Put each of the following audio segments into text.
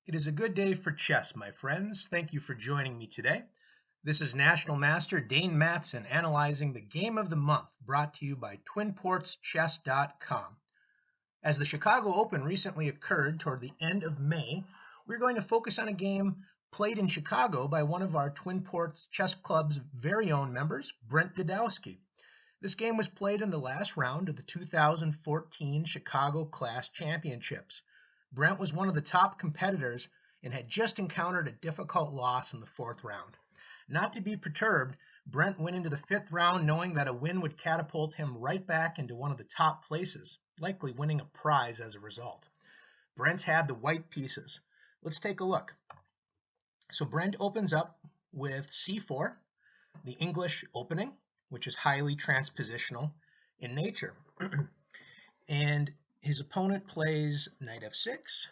It is a good day for chess, my friends. Thank you for joining me today. This is National Master Dane Matson analyzing the Game of the Month, brought to you by TwinPortsChess.com. As the Chicago Open recently occurred toward the end of May, we're going to focus on a game played in Chicago by one of our Twin Ports Chess Club's very own members, Brent Godowski. This game was played in the last round of the 2014 Chicago Class Championships. Brent was one of the top competitors and had just encountered a difficult loss in the fourth round. Not to be perturbed, Brent went into the fifth round knowing that a win would catapult him right back into one of the top places, likely winning a prize as a result. Brent had the white pieces. Let's take a look. So Brent opens up with c4, the English opening, which is highly transpositional in nature. And his opponent plays knight f6,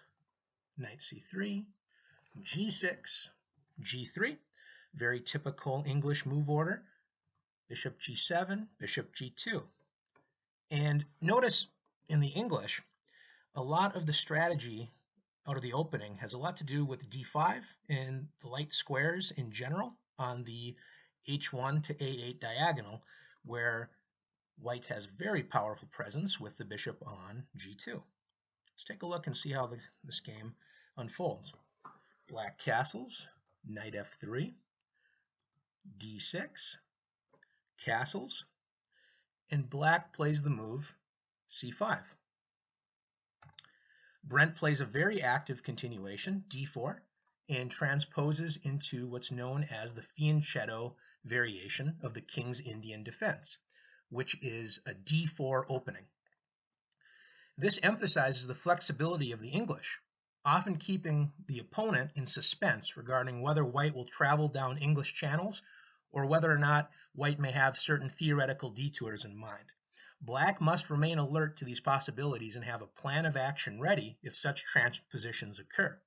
knight c3, g6, g3, very typical English move order, bishop g7, bishop g2. And notice in the English, a lot of the strategy out of the opening has a lot to do with d5 and the light squares in general on the h1 to a8 diagonal, where White has very powerful presence with the bishop on g2. Let's take a look and see how this game unfolds. Black castles, knight f3, d6, castles, and black plays the move c5. Brent plays a very active continuation, d4, and transposes into what's known as the fianchetto variation of the King's Indian defense, which is a d4 opening. This emphasizes the flexibility of the English, often keeping the opponent in suspense regarding whether White will travel down English channels or whether or not White may have certain theoretical detours in mind. Black must remain alert to these possibilities and have a plan of action ready if such transpositions occur.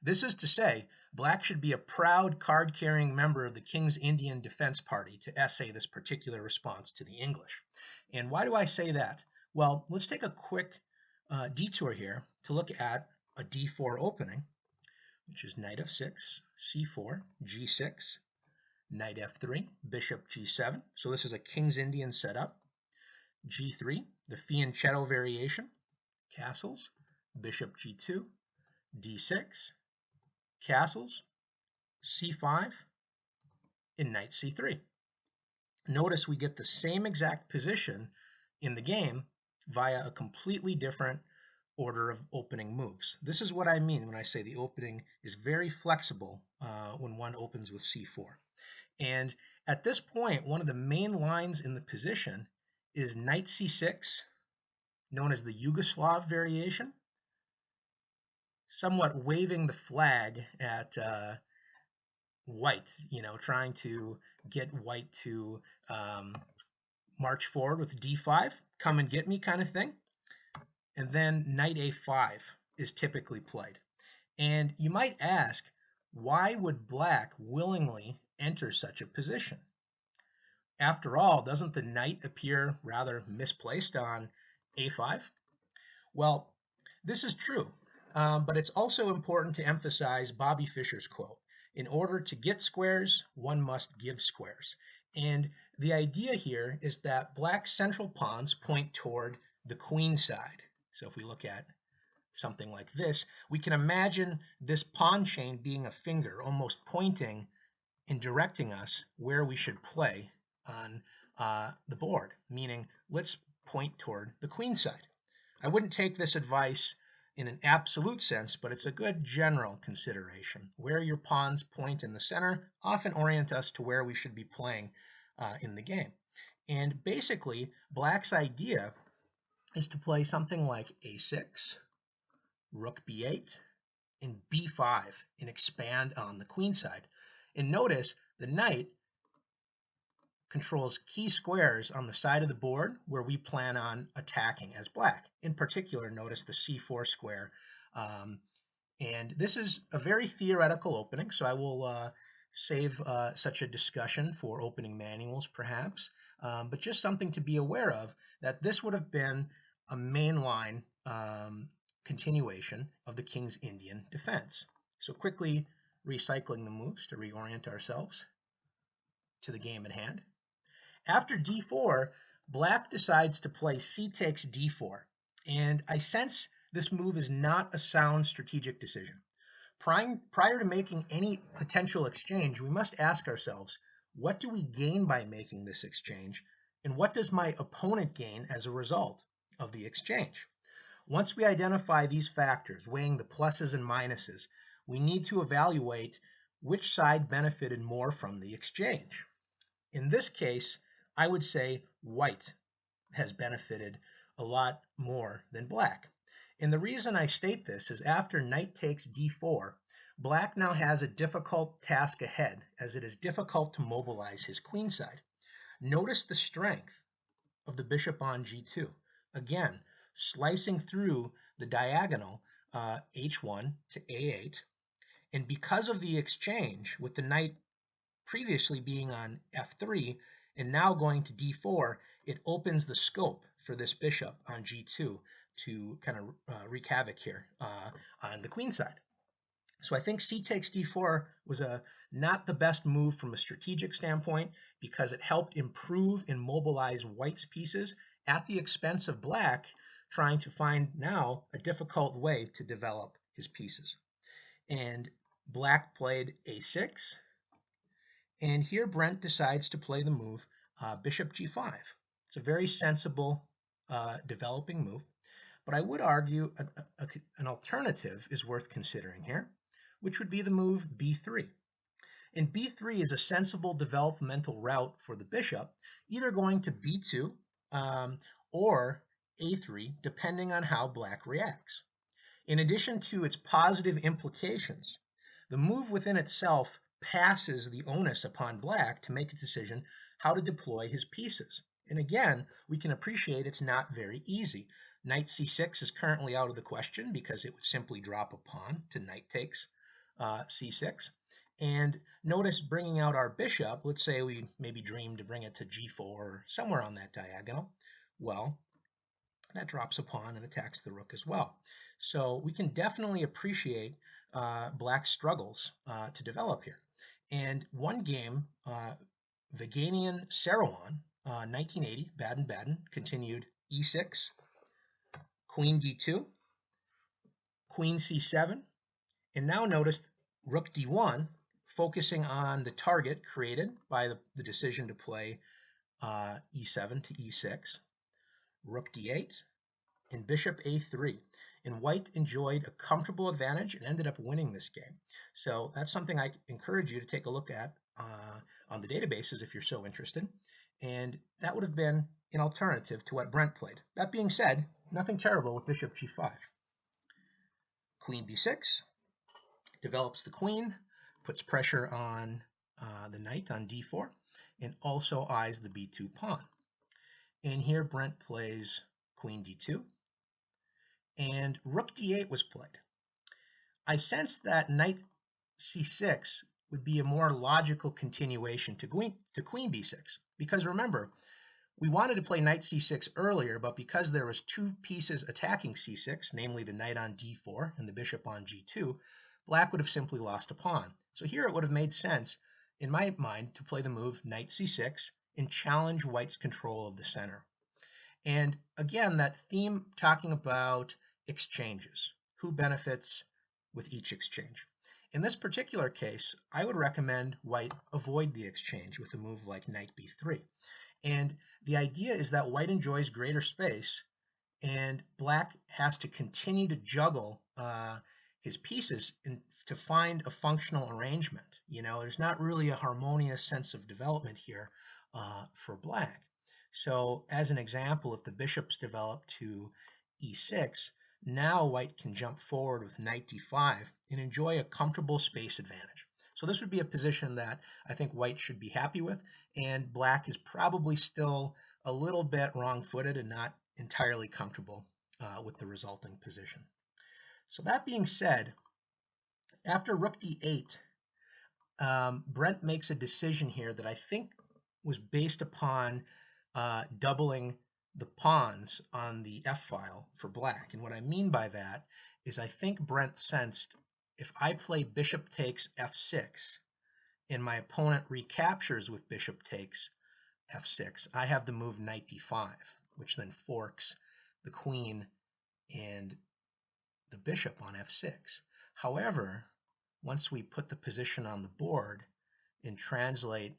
This is to say, Black should be a proud card-carrying member of the King's Indian Defense Party to essay this particular response to the English. And why do I say that? Well, let's take a quick detour here to look at a d4 opening, which is knight f6, c4, g6, knight f3, bishop g7. So this is a King's Indian setup. g3, the fianchetto variation, castles, bishop g2, d6, castles, c5, and knight c3. Notice we get the same exact position in the game via a completely different order of opening moves. This is what I mean when I say the opening is very flexible when one opens with c4. And at this point, one of the main lines in the position is knight c6, known as the Yugoslav variation, somewhat waving the flag at White, trying to get White to march forward with d5, come and get me kind of thing. And then knight a5 is typically played. And you might ask, why would Black willingly enter such a position? After all, doesn't the knight appear rather misplaced on a5? Well, this is true, but it's also important to emphasize Bobby Fischer's quote, "In order to get squares, one must give squares." And the idea here is that Black's central pawns point toward the queen side. So if we look at something like this, we can imagine this pawn chain being a finger, almost pointing and directing us where we should play on the board, meaning let's point toward the queen side. I wouldn't take this advice in an absolute sense, but it's a good general consideration. Where your pawns point in the center often orient us to where we should be playing in the game. And basically, Black's idea is to play something like a6, rook b8, and b5, and expand on the queen side. And notice the knight controls key squares on the side of the board where we plan on attacking as Black. In particular, notice the c4 square. And this is a very theoretical opening, so I will save such a discussion for opening manuals perhaps, but just something to be aware of, that this would have been a mainline continuation of the King's Indian defense. So quickly recycling the moves to reorient ourselves to the game at hand. After d4, black decides to play c takes d4, and I sense this move is not a sound strategic decision. Prior to making any potential exchange, we must ask ourselves, what do we gain by making this exchange, and what does my opponent gain as a result of the exchange? Once we identify these factors, weighing the pluses and minuses, we need to evaluate which side benefited more from the exchange. In this case, I would say white has benefited a lot more than black. And the reason I state this is after knight takes d4, black now has a difficult task ahead, as it is difficult to mobilize his queenside. Notice the strength of the bishop on g2. Again, slicing through the diagonal h1 to a8. And because of the exchange, with the knight previously being on f3 and now going to d4, it opens the scope for this bishop on g2 to kind of wreak havoc here on the queen side. So I think c takes d4 was not the best move from a strategic standpoint because it helped improve and mobilize white's pieces at the expense of black trying to find now a difficult way to develop his pieces. And black played a6, and here Brent decides to play the move bishop g5. It's a very sensible developing move, but I would argue an alternative is worth considering here, which would be the move b3. And b3 is a sensible developmental route for the bishop, either going to b2 or a3, depending on how black reacts. In addition to its positive implications, the move within itself passes the onus upon black to make a decision how to deploy his pieces. And again, we can appreciate it's not very easy. Knight c6 is currently out of the question because it would simply drop a pawn to knight takes c6. And notice bringing out our bishop, let's say we maybe dream to bring it to g4 or somewhere on that diagonal. Well, that drops a pawn and attacks the rook as well. So we can definitely appreciate black's struggles to develop here. And one game, Viganian Saruhan, 1980, Baden-Baden, continued e6, queen d2, queen c7, and now notice rook d1, focusing on the target created by the decision to play e7 to e6, rook d8, and bishop a3. And white enjoyed a comfortable advantage and ended up winning this game. So that's something I encourage you to take a look at on the databases if you're so interested. And that would have been an alternative to what Brent played. That being said, nothing terrible with bishop g5. Queen b6 develops the queen, puts pressure on the knight on d4, and also eyes the b2 pawn. And here Brent plays queen d2, and rook d8 was played. I sensed that knight c6 would be a more logical continuation to queen b6, because remember, we wanted to play knight c6 earlier, but because there was two pieces attacking c6, namely the knight on d4 and the bishop on g2, black would have simply lost a pawn. So here it would have made sense, in my mind, to play the move knight c6 and challenge white's control of the center. And again, that theme talking about exchanges, who benefits with each exchange. In this particular case, I would recommend white avoid the exchange with a move like knight b3. And the idea is that white enjoys greater space and black has to continue to juggle his pieces to find a functional arrangement. You know, there's not really a harmonious sense of development here for black. So as an example, if the bishops develop to e6, now white can jump forward with knight d5 and enjoy a comfortable space advantage. So this would be a position that I think white should be happy with, and black is probably still a little bit wrong-footed and not entirely comfortable with the resulting position. So that being said, after rook d8, Brent makes a decision here that I think was based upon doubling the pawns on the f-file for black. And what I mean by that is I think Brent sensed if I play bishop takes f6 and my opponent recaptures with bishop takes f6, I have the move knight d5, which then forks the queen and the bishop on f6. However, once we put the position on the board and translate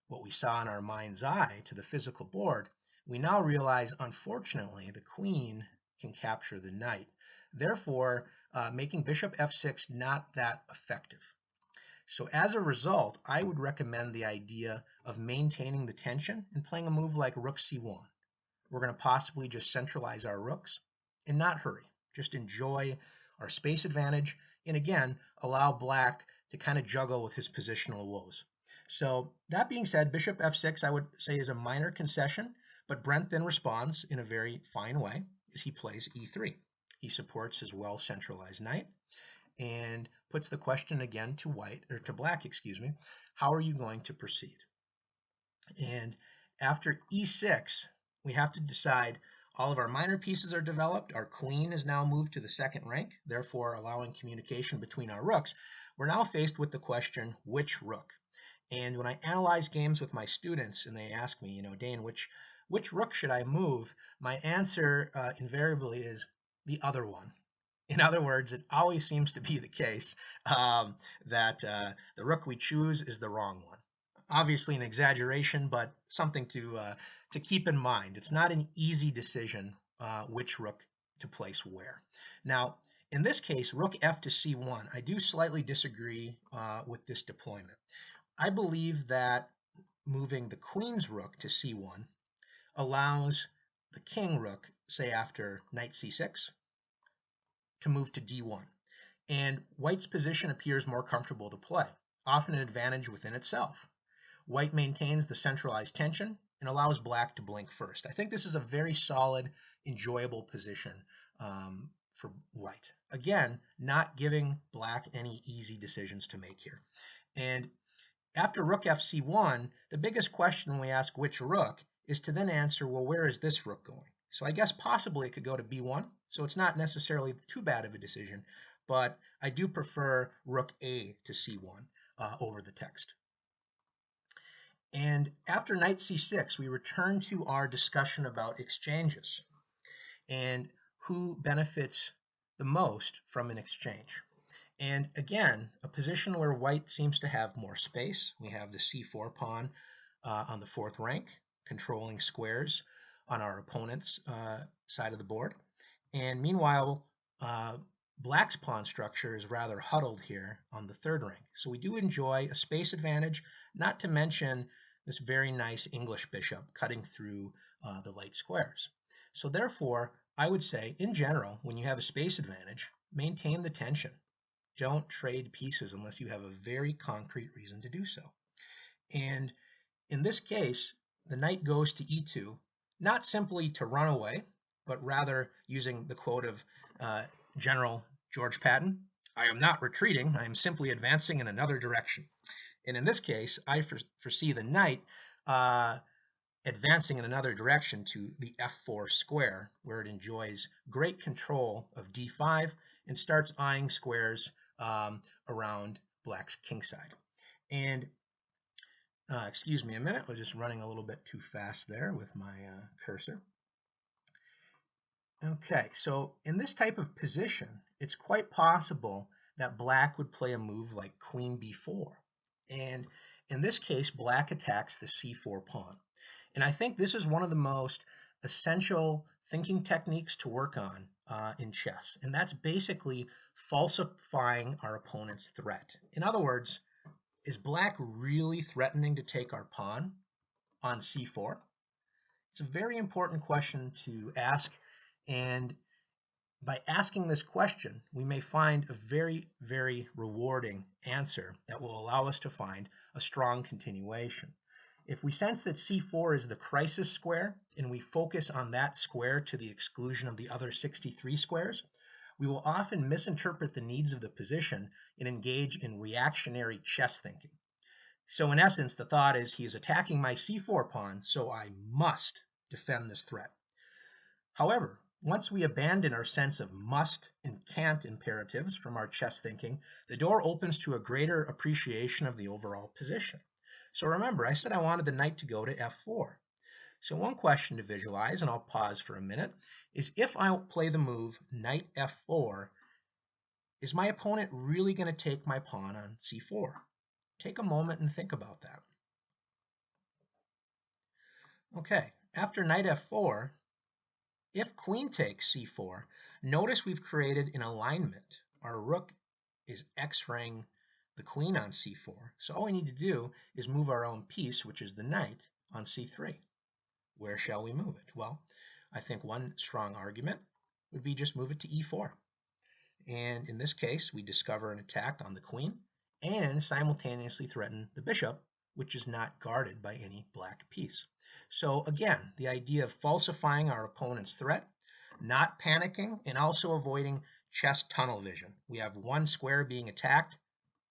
what we saw in our mind's eye to the physical board, we now realize, unfortunately, the queen can capture the knight, therefore making bishop f6 not that effective. So as a result, I would recommend the idea of maintaining the tension and playing a move like rook c1. We're going to possibly just centralize our rooks and not hurry. Just enjoy our space advantage and, again, allow black to kind of juggle with his positional woes. So that being said, bishop f6 I would say is a minor concession, but Brent then responds in a very fine way as he plays e3. He supports his well-centralized knight and puts the question again to black, how are you going to proceed? And after e6, we have to decide all of our minor pieces are developed. Our queen is now moved to the second rank, therefore allowing communication between our rooks. We're now faced with the question, which rook? And when I analyze games with my students and they ask me, Dane, which rook should I move? My answer invariably is the other one. In other words, it always seems to be the case that the rook we choose is the wrong one. Obviously an exaggeration, but something to keep in mind. It's not an easy decision which rook to place where. Now, in this case, rook f to c1, I do slightly disagree with this deployment. I believe that moving the queen's rook to c1 allows the king rook, say after knight c6, to move to d1. And white's position appears more comfortable to play, often an advantage within itself. White maintains the centralized tension and allows black to blink first. I think this is a very solid, enjoyable position for white. Again, not giving black any easy decisions to make here. And after rook f c1, the biggest question when we ask which rook is to then answer, well, where is this rook going? So I guess possibly it could go to b1, so it's not necessarily too bad of a decision, but I do prefer rook a to c1 over the text. And after knight c6, we return to our discussion about exchanges and who benefits the most from an exchange. And again, a position where white seems to have more space. We have the c4 pawn on the fourth rank, controlling squares on our opponent's side of the board. And meanwhile, black's pawn structure is rather huddled here on the third rank. So we do enjoy a space advantage, not to mention this very nice English bishop cutting through the light squares. So therefore, I would say, in general, when you have a space advantage, maintain the tension. Don't trade pieces unless you have a very concrete reason to do so. And in this case, the knight goes to e2, not simply to run away, but rather using the quote of General George Patton, "I am not retreating, I am simply advancing in another direction." And in this case, I foresee the knight advancing in another direction to the f4 square, where it enjoys great control of d5 and starts eyeing squares around black's kingside. And excuse me a minute, we're just running a little bit too fast there with my cursor. Okay, so in this type of position, it's quite possible that black would play a move like queen b4. And in this case, black attacks the c4 pawn. And I think this is one of the most essential thinking techniques to work on in chess. And that's basically falsifying our opponent's threat. In other words, is black really threatening to take our pawn on c4? It's a very important question to ask. And by asking this question, we may find a very, very rewarding answer that will allow us to find a strong continuation. If we sense that c4 is the crisis square and we focus on that square to the exclusion of the other 63 squares, we will often misinterpret the needs of the position and engage in reactionary chess thinking. So in essence, the thought is he is attacking my c4 pawn, so I must defend this threat. However, Once we abandon our sense of must and can't imperatives from our chess thinking, the door opens to a greater appreciation of the overall position. So remember, I said I wanted the knight to go to f4. So one question to visualize, and I'll pause for a minute, is if I play the move knight f4, is my opponent really going to take my pawn on c4? Take a moment and think about that. Okay, after knight f4, if queen takes c4, notice we've created an alignment. Our rook is x-raying the queen on c4. So all we need to do is move our own piece, which is the knight, on c3. Where shall we move it? Well, I think one strong argument would be just move it to e4. And in this case, we discover an attack on the queen and simultaneously threaten the bishop, which is not guarded by any black piece. So again, the idea of falsifying our opponent's threat, not panicking, and also avoiding chess tunnel vision. We have one square being attacked,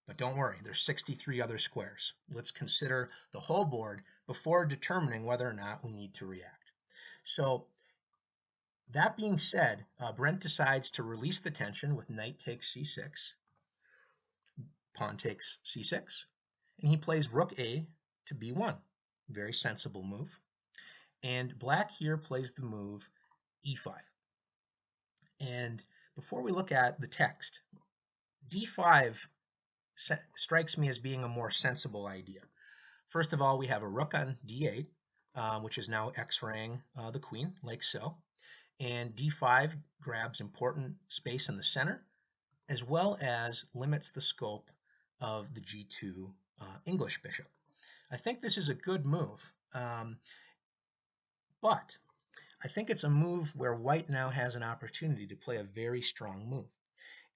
but don't worry, there's 63 other squares. Let's consider the whole board before determining whether or not we need to react. So that being said, Brent decides to release the tension with knight takes c6, pawn takes c6, and he plays rook a to b1. Very sensible move. And black here plays the move e5. And before we look at the text, d5 strikes me as being a more sensible idea. First of all, we have a rook on d8, which is now x-raying the queen, like so. And d5 grabs important space in the center, as well as limits the scope of the g2 English bishop. I think this is a good move, but I think it's a move where white now has an opportunity to play a very strong move.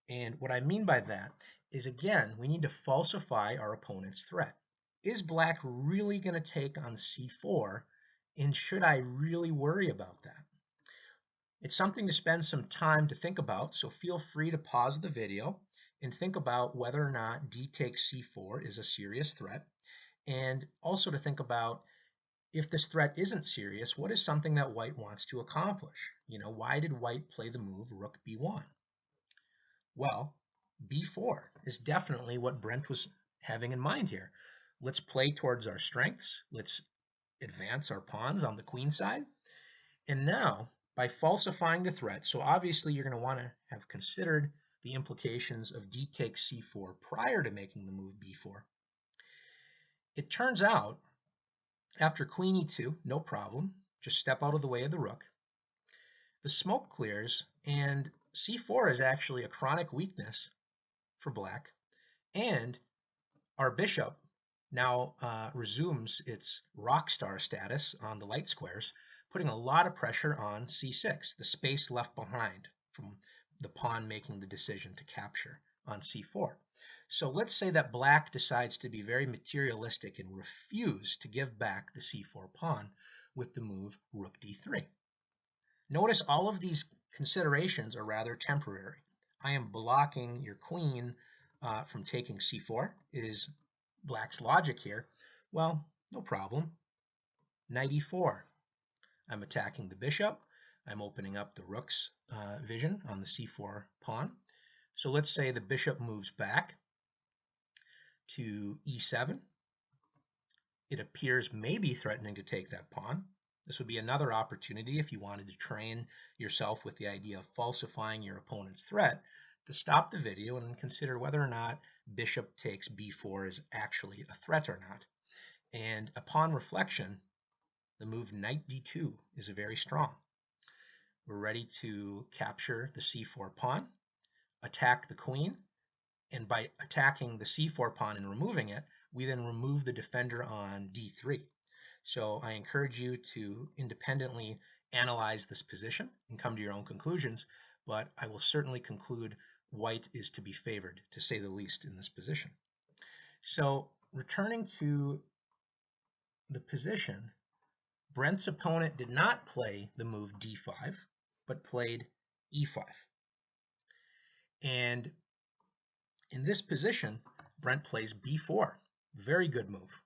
And what I mean by that is, again, we need to falsify our opponent's threat. Is black really going to take on c4, and should I really worry about that? It's something to spend some time to think about, so feel free to pause the video and think about whether or not d takes c4 is a serious threat, and also to think about, if this threat isn't serious, what is something that white wants to accomplish? Why did white play the move rook b1? Well, b4 is definitely what Brent was having in mind here. Let's play towards our strengths. Let's advance our pawns on the queen side. And now, by falsifying the threat, so obviously you're going to want to have considered the implications of d takes c4 prior to making the move b4. It turns out, after queen e2, no problem, just step out of the way of the rook. The smoke clears, and c4 is actually a chronic weakness for black, and our bishop now resumes its rock star status on the light squares, putting a lot of pressure on c6, the space left behind from the pawn making the decision to capture on c4. So let's say that black decides to be very materialistic and refuse to give back the c4 pawn with the move rook d3. Notice all of these considerations are rather temporary. I am blocking your queen from taking c4. It is black's logic here. Well, no problem. Knight e4. I'm attacking the bishop. I'm opening up the rook's vision on the c4 pawn. So let's say the bishop moves back to e7. It appears maybe threatening to take that pawn. This would be another opportunity, if you wanted to train yourself with the idea of falsifying your opponent's threat, to stop the video and consider whether or not bishop takes b4 is actually a threat or not. And upon reflection, the move knight d2 is very strong. We're ready to capture the c4 pawn, attack the queen, and by attacking the c4 pawn and removing it, we then remove the defender on d3. So I encourage you to independently analyze this position and come to your own conclusions, but I will certainly conclude white is to be favored, to say the least, in this position. So returning to the position, Brent's opponent did not play the move d5, but played e5. And in this position, Brent plays b4. Very good move.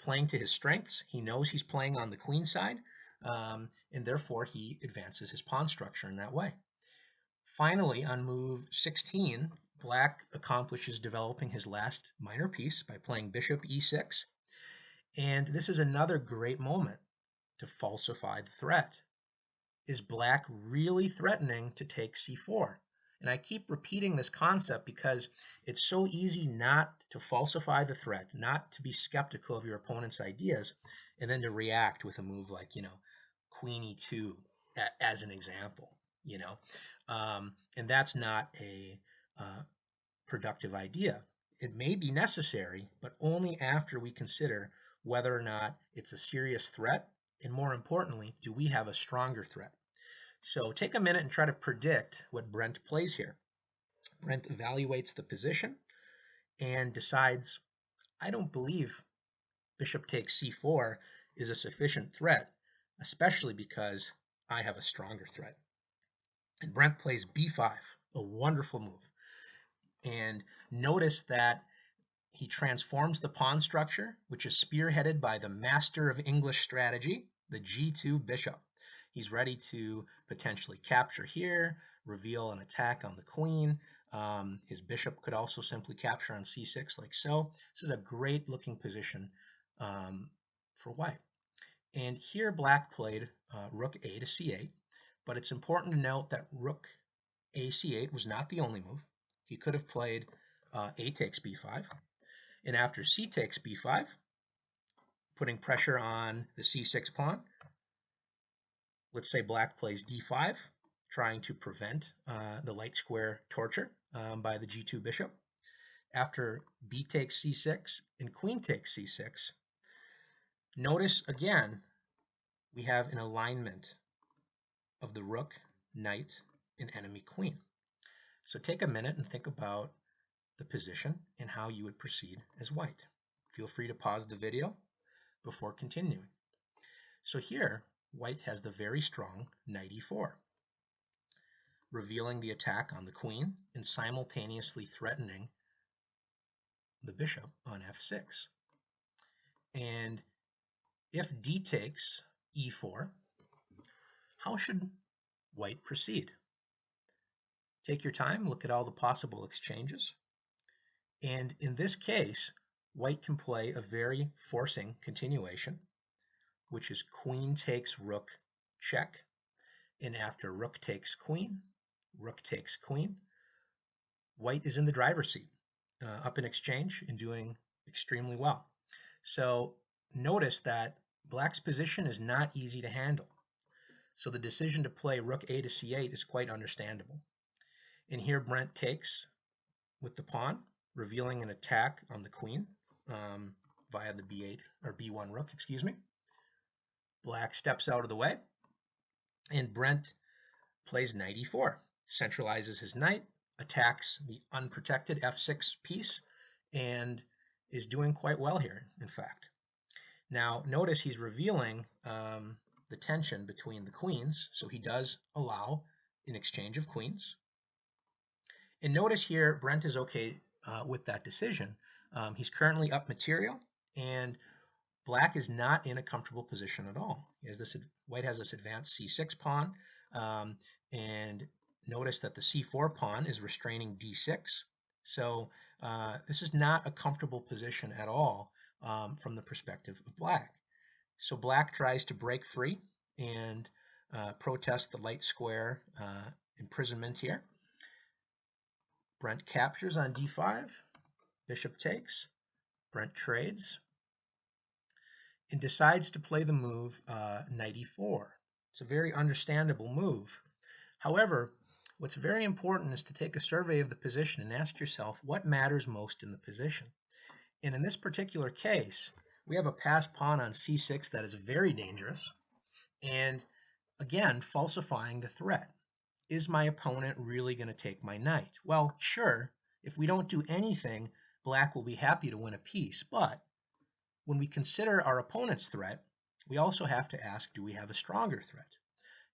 Playing to his strengths. He knows he's playing on the queen side. and therefore he advances his pawn structure in that way. Finally, on move 16, black accomplishes developing his last minor piece by playing bishop e6, and this is another great moment to falsify the threat. Is black really threatening to take c4? And I keep repeating this concept because it's so easy not to falsify the threat, not to be skeptical of your opponent's ideas, and then to react with a move like, queen e2 as an example, and that's not a productive idea. It may be necessary, but only after we consider whether or not it's a serious threat, and more importantly, do we have a stronger threat? So take a minute and try to predict what Brent plays here. Brent evaluates the position and decides, I don't believe bishop takes c4 is a sufficient threat, especially because I have a stronger threat. And Brent plays b5, a wonderful move. And notice that he transforms the pawn structure, which is spearheaded by the master of English strategy, the g2 bishop. He's ready to potentially capture here, reveal an attack on the queen. His bishop could also simply capture on c6 like so. This is a great looking position for white. And here black played rook a to c8, but it's important to note that rook a c8 was not the only move. He could have played a takes b5, and after c takes b5, putting pressure on the c6 pawn, let's say black plays d5, trying to prevent the light square torture by the g2 bishop. After b takes c6 and queen takes c6, notice again we have an alignment of the rook, knight, and enemy queen. So take a minute and think about the position and how you would proceed as white. Feel free to pause the video before continuing. So here, white has the very strong knight e4, revealing the attack on the queen and simultaneously threatening the bishop on f6. And if d takes e4, how should white proceed? Take your time, look at all the possible exchanges. And in this case, white can play a very forcing continuation, which is queen takes rook check. And after rook takes queen, white is in the driver's seat, up in exchange and doing extremely well. So notice that black's position is not easy to handle. So the decision to play rook a to c8 is quite understandable. And here Brent takes with the pawn, revealing an attack on the queen via the b8 or b1 rook, excuse me. Black steps out of the way, and Brent plays knight e4, centralizes his knight, attacks the unprotected f6 piece, and is doing quite well here, in fact. Now, notice he's revealing the tension between the queens, so he does allow an exchange of queens. And notice here, Brent is okay with that decision. He's currently up material, and black is not in a comfortable position at all. White has this advanced c6 pawn, and notice that the c4 pawn is restraining d6. So this is not a comfortable position at all from the perspective of black. So black tries to break free and protest the light square imprisonment here. Brent captures on d5, bishop takes, Brent trades, and decides to play the move knight e4. It's a very understandable move. However, what's very important is to take a survey of the position and ask yourself what matters most in the position. And in this particular case, we have a passed pawn on c6 that is very dangerous, and again, falsifying the threat. Is my opponent really going to take my knight? Well, sure, if we don't do anything, black will be happy to win a piece, but when we consider our opponent's threat, we also have to ask, do we have a stronger threat?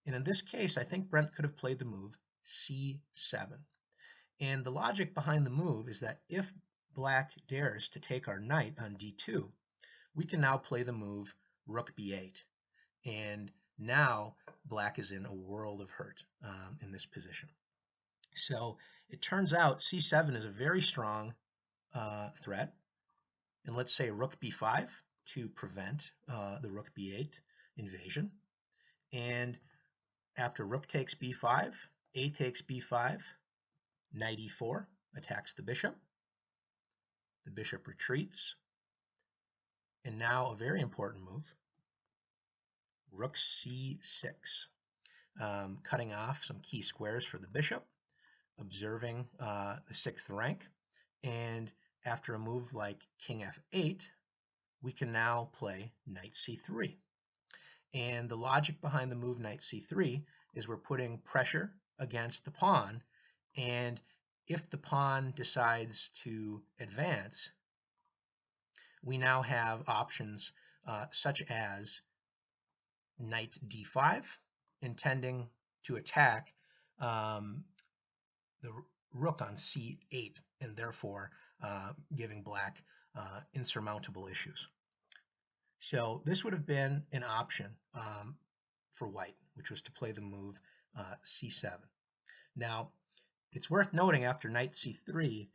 And in this case, I think Brent could have played the move c7. And the logic behind the move is that if black dares to take our knight on d2, we can now play the move rook b8. And Now black is in a world of hurt in this position. So it turns out c7 is a very strong threat. And let's say rook b5 to prevent the rook b8 invasion. And after rook takes b5, a takes b5, knight e4 attacks the bishop. The bishop retreats. And now a very important move, rook c6, cutting off some key squares for the bishop, observing the 6th rank. And after a move like king f8, we can now play knight c3. And the logic behind the move knight c3 is we're putting pressure against the pawn, and if the pawn decides to advance, we now have options such as knight d5, intending to attack the rook on c8, and therefore giving black insurmountable issues. So this would have been an option for white, which was to play the move c7. Now, it's worth noting after knight c3,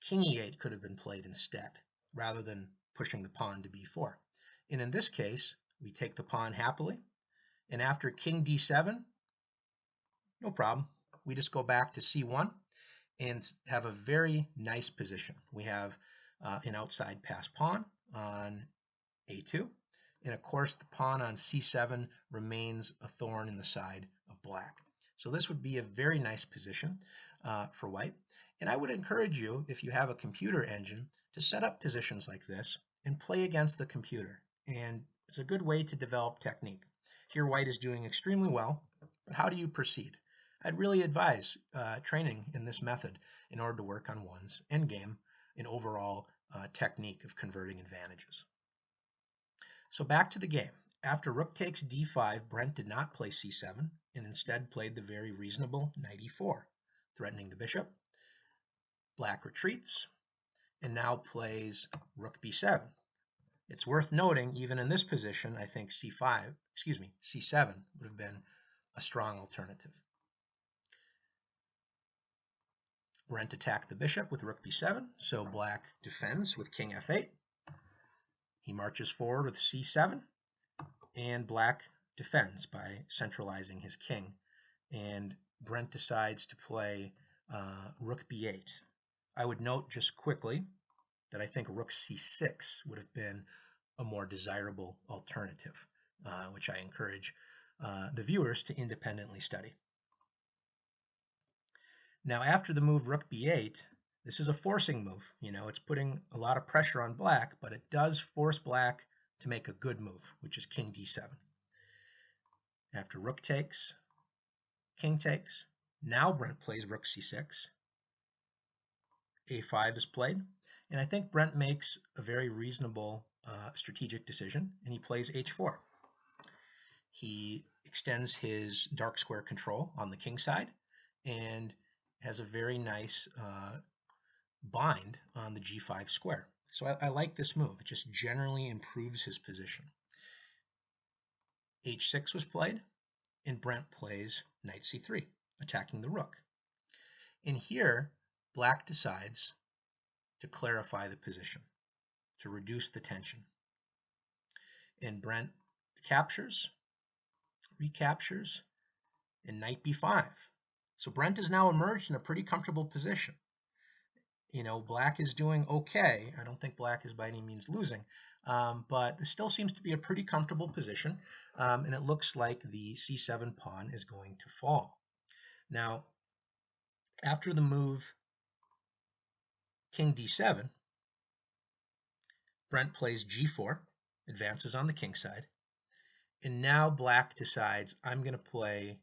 king e8 could have been played instead, rather than pushing the pawn to b4. And in this case, we take the pawn happily, and after king d7, no problem. We just go back to c1 and have a very nice position. We have an outside pass pawn on a2, and of course the pawn on c7 remains a thorn in the side of black. So this would be a very nice position for white, and I would encourage you, if you have a computer engine, to set up positions like this and play against the computer, and it's a good way to develop technique. Here white is doing extremely well, but how do you proceed? I'd really advise training in this method in order to work on one's endgame and overall technique of converting advantages. So back to the game. After rook takes d5, Brent did not play c7 and instead played the very reasonable knight e4, threatening the bishop. Black retreats and now plays rook b7. It's worth noting, even in this position, I think c7 would have been a strong alternative. Brent attacked the bishop with rook b7, so black defends with king f8. He marches forward with c7, and black defends by centralizing his king. And Brent decides to play rook b8. I would note just quickly that I think rook c6 would have been a more desirable alternative, which I encourage the viewers to independently study. Now, after the move rook b8, this is a forcing move. You know, it's putting a lot of pressure on black, but it does force black to make a good move, which is king d7. After rook takes, king takes. Now Brent plays rook c6. a5 is played, and I think Brent makes a very reasonable strategic decision, and he plays h4. He extends his dark square control on the king side and has a very nice bind on the g5 square. So I like this move. It just generally improves his position. h6 was played, and Brent plays knight c3, attacking the rook. And here, black decides to clarify the position, to reduce the tension. And Brent captures, recaptures, and knight b5. So Brent has now emerged in a pretty comfortable position. You know, black is doing okay. I don't think black is by any means losing, but this still seems to be a pretty comfortable position, and it looks like the c7 pawn is going to fall. Now, after the move king d7, Brent plays g4, advances on the king side, and now black decides, I'm going to play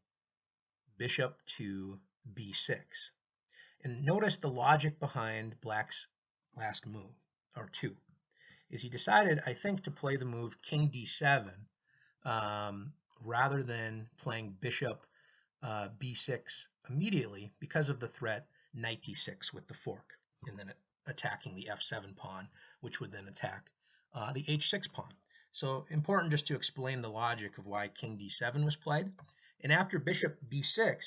bishop to b6. And notice the logic behind black's last move, or two, is he decided, I think, to play the move king d7 rather than playing bishop b6 immediately because of the threat knight d6 with the fork, and then attacking the f7 pawn, which would then attack the h6 pawn. So important just to explain the logic of why king d7 was played. And after bishop b6,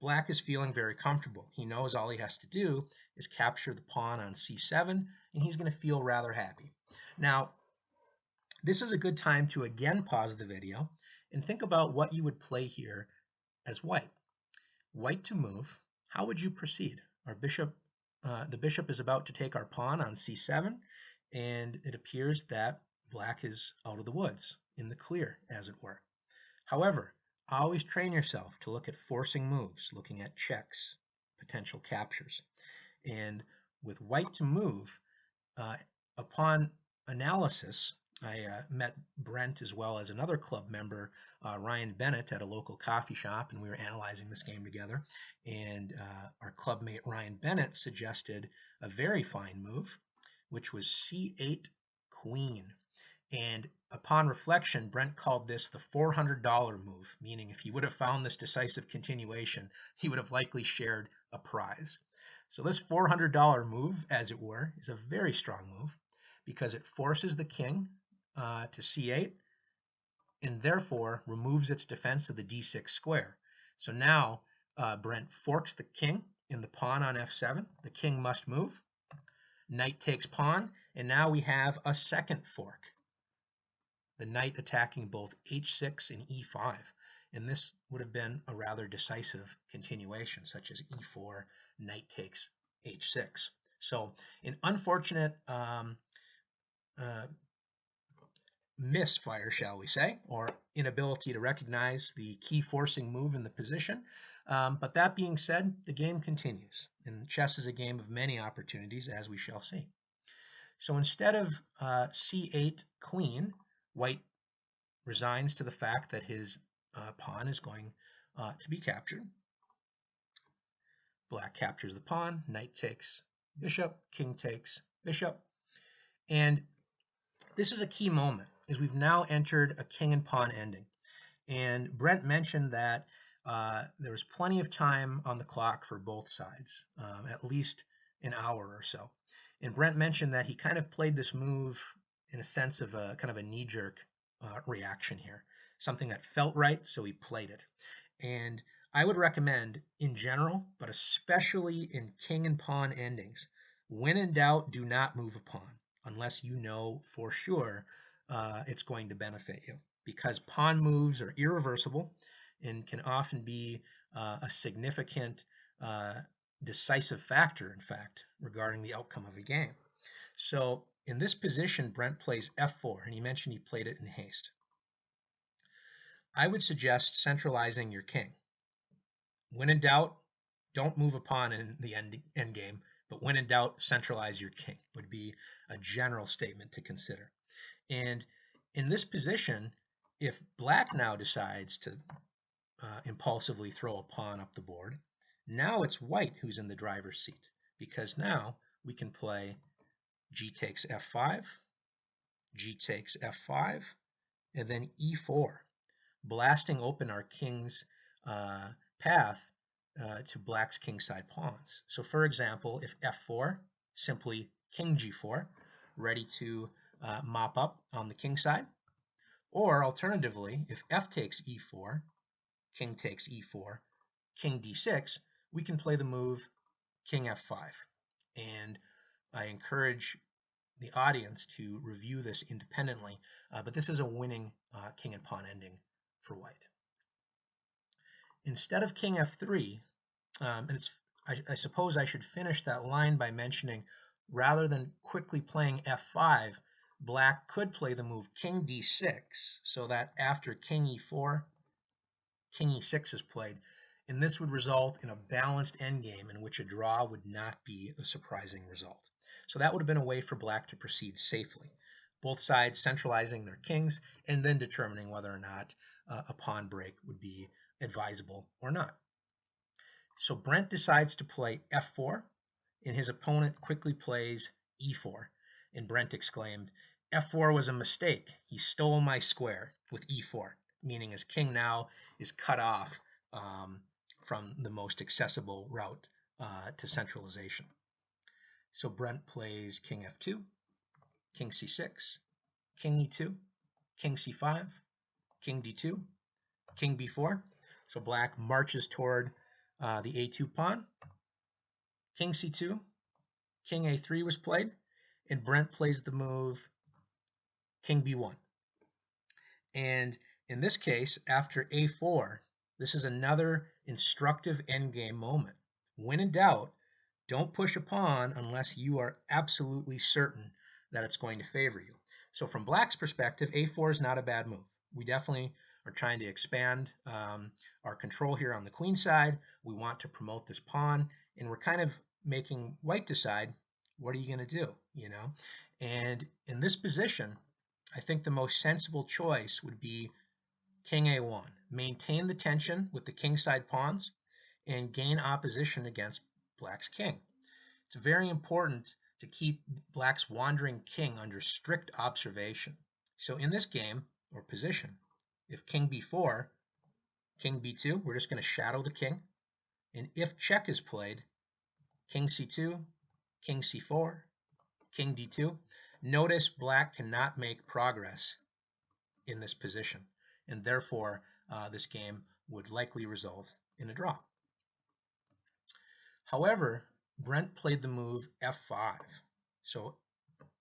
black is feeling very comfortable. He knows all he has to do is capture the pawn on c7, and he's going to feel rather happy. Now, this is a good time to again pause the video and think about what you would play here as white. White to move, how would you proceed? The bishop is about to take our pawn on c7, and it appears that black is out of the woods, in the clear, as it were. However, always train yourself to look at forcing moves, looking at checks, potential captures. And with white to move, upon analysis, I met Brent as well as another club member, Ryan Bennett, at a local coffee shop, and we were analyzing this game together. And our clubmate Ryan Bennett suggested a very fine move, which was c8 queen. And upon reflection, Brent called this the $400 move, meaning if he would have found this decisive continuation, he would have likely shared a prize. So this $400 move, as it were, is a very strong move because it forces the king to c8 and therefore removes its defense of the d6 square. So now Brent forks the king and the pawn on f7. The king must move. Knight takes pawn, and now we have a second fork. The knight attacking both h6 and e5. And this would have been a rather decisive continuation, such as e4, knight takes h6. So an unfortunate misfire, shall we say, or inability to recognize the key forcing move in the position. But that being said, the game continues. And chess is a game of many opportunities, as we shall see. So instead of c8 queen, white resigns to the fact that his pawn is going to be captured. Black captures the pawn, knight takes bishop, king takes bishop. And this is a key moment, as we've now entered a king and pawn ending. And Brent mentioned that there was plenty of time on the clock for both sides, at least an hour or so. And Brent mentioned that he kind of played this move in a sense of a kind of a knee-jerk reaction here, something that felt right, so he played it. And I would recommend in general, but especially in king and pawn endings, when in doubt, do not move a pawn unless you know for sure it's going to benefit you, because pawn moves are irreversible and can often be a significant decisive factor, in fact, regarding the outcome of a game. So in this position, Brent plays f4, and he mentioned he played it in haste. I would suggest centralizing your king. When in doubt, don't move a pawn in the end game, but when in doubt, centralize your king would be a general statement to consider. And in this position, if black now decides to impulsively throw a pawn up the board, now it's white who's in the driver's seat, because now we can play g takes f5, g takes f5, and then e4, blasting open our king's path to black's kingside pawns. So for example, if f4, simply king g4, ready to mop up on the king side. Or alternatively, if f takes e4, king takes e4, king d6, we can play the move king f5. And I encourage the audience to review this independently, but this is a winning king and pawn ending for white. Instead of king f3, and I suppose I should finish that line by mentioning, rather than quickly playing f5, black could play the move king d6, so that after king e4, king e6 is played, and this would result in a balanced endgame in which a draw would not be a surprising result. So that would have been a way for black to proceed safely, both sides centralizing their kings and then determining whether or not a pawn break would be advisable or not. So Brent decides to play f4, and his opponent quickly plays e4, and Brent exclaimed, "F4 was a mistake. He stole my square," with e4, meaning his king now is cut off from the most accessible route to centralization. So Brent plays king f2, king c6, king e2, king c5, king d2, king b4. So black marches toward the a2 pawn. King c2, king a3 was played, and Brent plays the move king b1. And in this case, after a4, this is another instructive endgame moment. When in doubt, don't push a pawn unless you are absolutely certain that it's going to favor you. So from black's perspective, a4 is not a bad move. We definitely are trying to expand our control here on the queen side. We want to promote this pawn, and we're kind of making white decide, what are you going to do, you know? And in this position, I think the most sensible choice would be king a1. Maintain the tension with the kingside pawns and gain opposition against black's king. It's very important to keep black's wandering king under strict observation. So in this game, or position, if king b4, king b2, we're just going to shadow the king. And if check is played, king c2, king c4, king d2, notice black cannot make progress in this position, and therefore this game would likely result in a draw. However, Brent played the move f5. So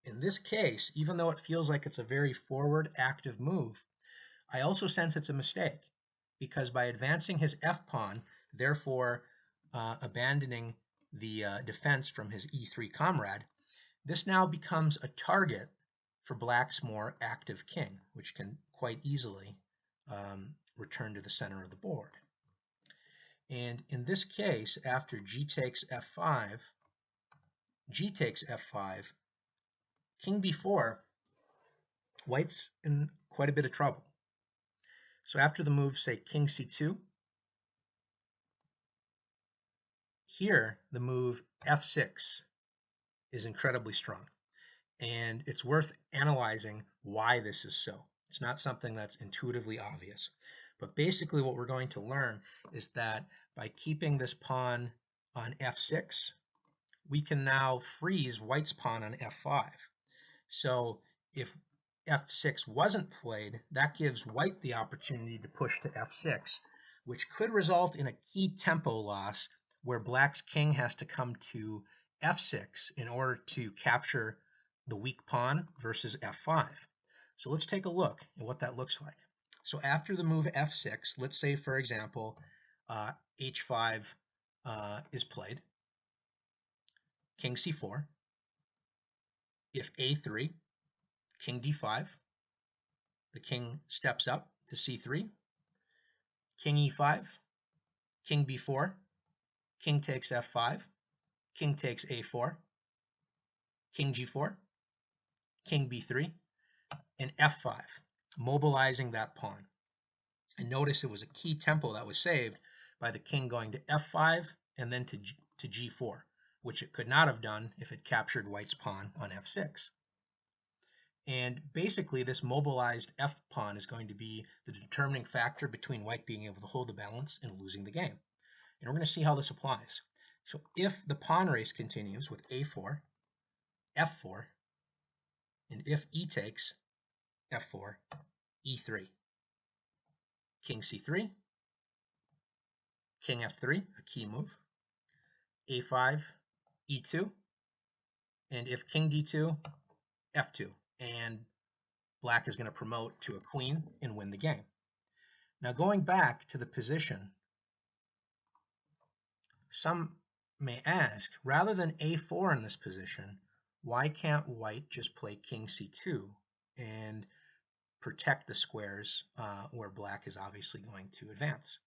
in this case, even though it feels like it's a very forward, active move, I also sense it's a mistake, because by advancing his f-pawn, therefore abandoning the defense from his e3 comrade, this now becomes a target for black's more active king, which can quite easily return to the center of the board. And in this case, after g takes f5, g takes f5, king b4, white's in quite a bit of trouble. So after the move, say king c2, here the move f6 is incredibly strong. And it's worth analyzing why this is so. It's not something that's intuitively obvious. But basically what we're going to learn is that by keeping this pawn on f6, we can now freeze white's pawn on f5. So if f6 wasn't played, that gives white the opportunity to push to f6, which could result in a key tempo loss where black's king has to come to f6 in order to capture the weak pawn versus f5. So let's take a look at what that looks like. So after the move f6, let's say, for example, h5 is played, king c4. If a3, king d5, the king steps up to c3, king e5, king b4, king takes f5, king takes a4, king g4, king b3, and f5, mobilizing that pawn. And notice it was a key tempo that was saved by the king going to f5 and then to g4, which it could not have done if it captured white's pawn on f6. And basically, this mobilized f-pawn is going to be the determining factor between white being able to hold the balance and losing the game. And we're going to see how this applies. So if the pawn race continues with a4, f4, and if e takes, f4, e3, king c3, king f3, a key move, a5, e2, and if king d2, f2, and black is going to promote to a queen and win the game. Now going back to the position, some may ask, rather than a4 in this position, why can't white just play king c2 and protect the squares where black is obviously going to advance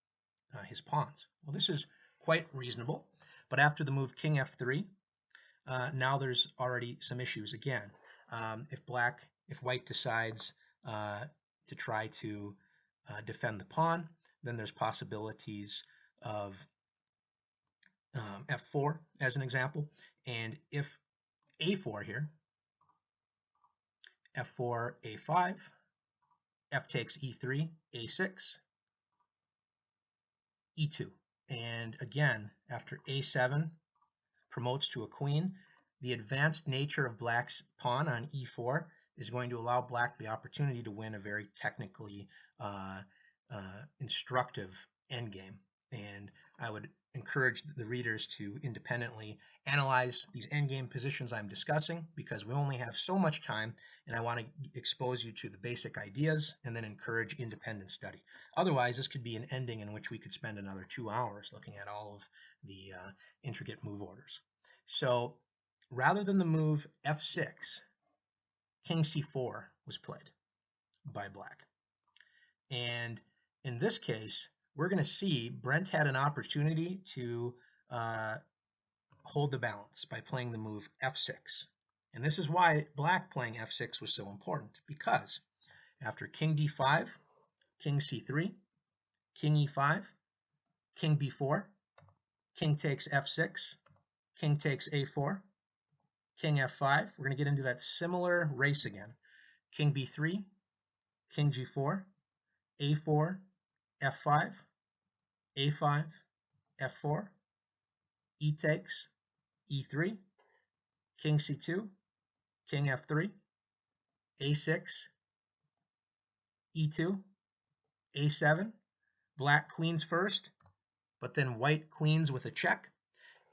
his pawns? Well, this is quite reasonable, but after the move king f3, now there's already some issues again. If white decides to try to defend the pawn, then there's possibilities of f4 as an example. And if a4 here, f4, a5, f takes e3, a6, e2. And again, after a7 promotes to a queen, the advanced nature of black's pawn on e4 is going to allow Black the opportunity to win a very technically instructive endgame. And I would encourage the readers to independently analyze these endgame positions I'm discussing, because we only have so much time, and I want to expose you to the basic ideas and then encourage independent study. Otherwise, this could be an ending in which we could spend another 2 hours looking at all of the intricate move orders. So rather than the move f6, king c4 was played by Black. And in this case, we're going to see Brent had an opportunity to hold the balance by playing the move f6. And this is why Black playing f6 was so important, because after king d5, king c3, king e5, king b4, king takes f6, king takes a4, king f5, we're going to get into that similar race again. King b3, king g4, a4, f5, a5, f4, e takes, e3, king c2, king f3, a6, e2, a7, Black queens first, but then white queens with a check.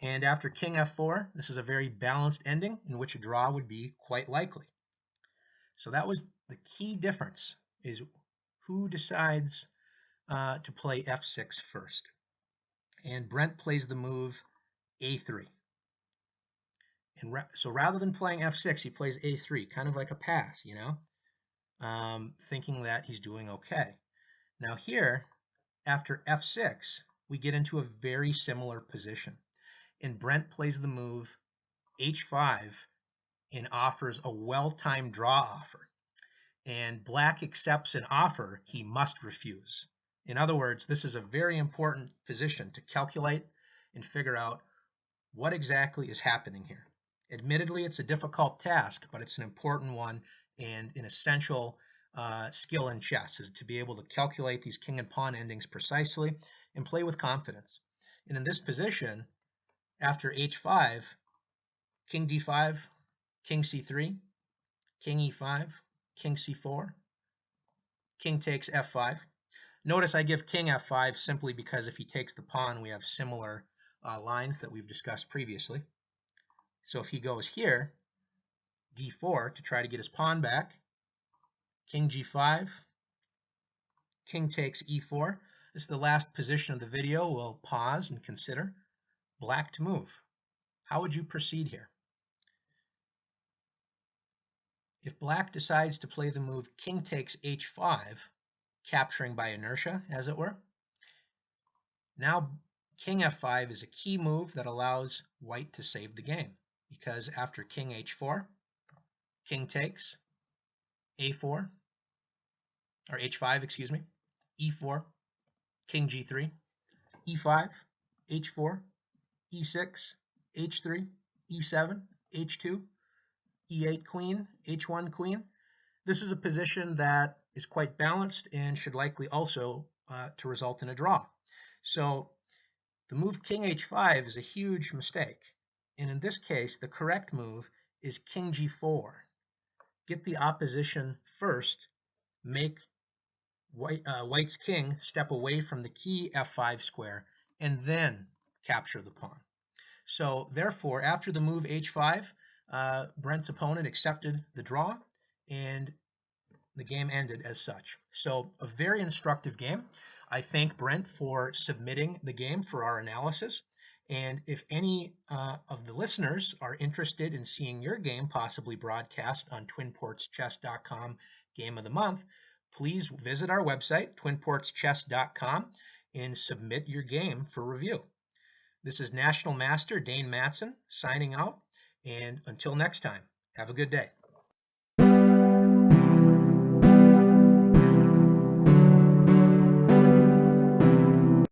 And after king f4, this is a very balanced ending in which a draw would be quite likely. So that was the key difference, is who decides to play f6 first. And Brent plays the move a3. And so rather than playing f6, he plays a3, kind of like a pass, you know, thinking that he's doing okay. Now here, after f6, we get into a very similar position. And Brent plays the move h5 and offers a well-timed draw offer. And Black accepts an offer he must refuse. In other words, this is a very important position to calculate and figure out what exactly is happening here. Admittedly, it's a difficult task, but it's an important one and an essential skill in chess, is to be able to calculate these king and pawn endings precisely and play with confidence. And in this position, after h5, king d5, king c3, king e5, king c4, king takes f5. Notice I give king f5 simply because if he takes the pawn, we have similar lines that we've discussed previously. So if he goes here, d4, to try to get his pawn back, king g5, king takes e4. This is the last position of the video. We'll pause and consider. Black to move. How would you proceed here? If Black decides to play the move king takes h5, capturing by inertia, as it were, now king f5 is a key move that allows white to save the game, because after king h4, king takes, a4, or h5, excuse me, e4, king g3, e5, h4, e6, h3, e7, h2, e8 queen, h1 queen. This is a position that is quite balanced and should likely also to result in a draw. So the move king h5 is a huge mistake. And in this case, the correct move is king g4. Get the opposition first, make white's king step away from the key f5 square, and then capture the pawn. So therefore, after the move h5, Brent's opponent accepted the draw, and the game ended as such. So a very instructive game. I thank Brent for submitting the game for our analysis. And if any of the listeners are interested in seeing your game possibly broadcast on twinportschess.com Game of the Month, please visit our website, twinportschess.com, and submit your game for review. This is National Master Dane Matson signing out, and until next time, have a good day.